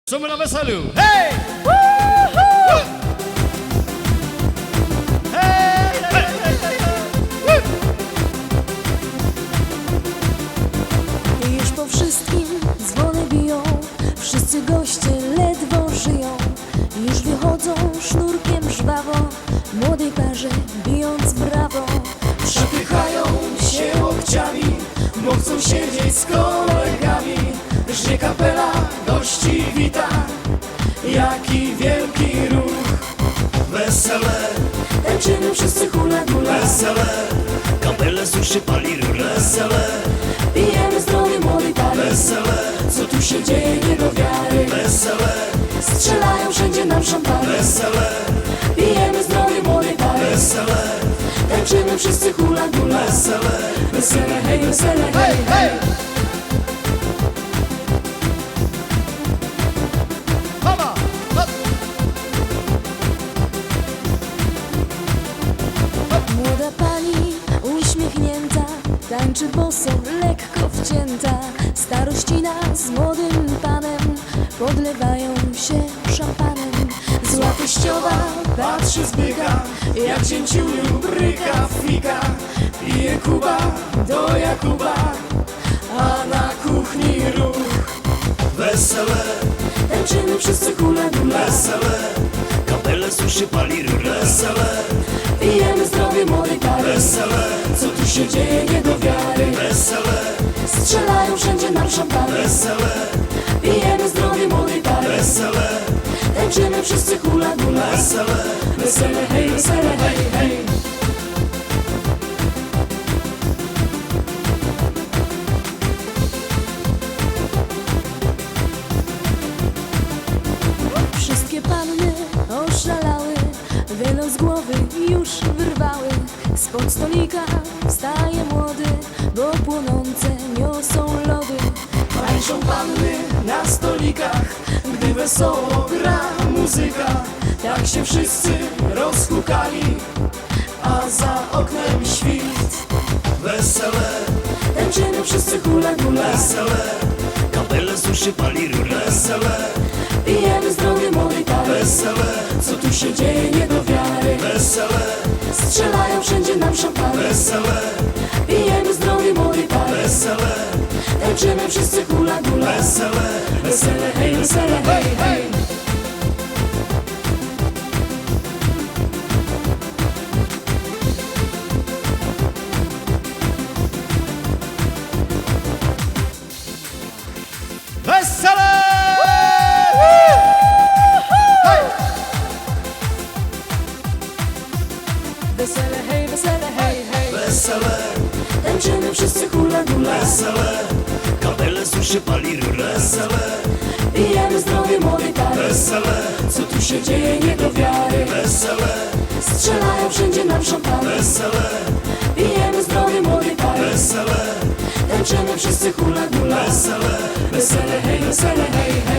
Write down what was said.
Summy na weselu! Hej! Hej! Już po wszystkim dzwony biją, wszyscy goście ledwo żyją. Już wychodzą sznurkiem żwawo, młodej parze bijąc brawo. Przepychają się łokciami, bo chcą siedzieć z kolegami. Żnie kapela gości wita, jaki wielki ruch. Wesele, Tańczymy wszyscy hula gula, wesele, kapelę suszy pali rurę. Wesele, pijemy zdrowie młodej pary. wesele, Co tu się dzieje nie do wiary, wesele, strzelają wszędzie nam szampany. wesele, Pijemy zdrowie młodej pary, wesele, tańczymy wszyscy hula gula. wesele, Wesele, hej, wesele, hej, hej. Mama! Młoda pani uśmiechnięta, tańczy boso, lekko wcięta. Starościna z młodym panem podlewają się szampanem. Zła teściowa patrzy zbyka, jak cięciuniu bryka fika. Pije Kuba do Jakuba, a na kuchni ruch. wesele, Tańczymy wszyscy hula gula, wesele, kapelę suszy pali rurę. Wesele, pijemy zdrowie młodej pary. wesele, Co tu się dzieje nie do wiary, wesele, strzelają wszędzie nam szampany. wesele, Pijemy zdrowie młodej pary, wesele, tańczymy wszyscy hula gula. wesele, Wesele, hej, wesele, hej, hej. Wszystkie panny oszalały, wino z głowy już wyrwały. Spod stolika wstaje młody, bo płonące niosą lody. Tańczą panny na stolikach, gdy wesoło gra muzyka. Tak się wszyscy rozhukali, a za oknem świt. wesele, Tańczymy wszyscy hula gula, wesele, kapelę suszy pali rurę. Wesele, pijemy zdrowie młodej pary. wesele, Co tu się dzieje nie do wiary, wesele, strzelają wszędzie nam szampany. wesele, Pijemy zdrowie młodej pary, wesele, tańczymy wszyscy hula gula. wesele, Wesele, hej, wesele, hej, hej. Wesele! Hej! Wesele, hej, wesele, hej, hej. wesele, Tańczymy wszyscy hula gula, wesele, kapelę suszy pali rurę. Wesele, pijemy zdrowie młodej pary. wesele, Co tu się dzieje nie do wiary, wesele, strzelają wszędzie nam szampany. wesele, Pijemy zdrowie młodej pary, wesele, tańczymy wszyscy hula gula. wesele, Wesele, hej, wesele, hej, hej.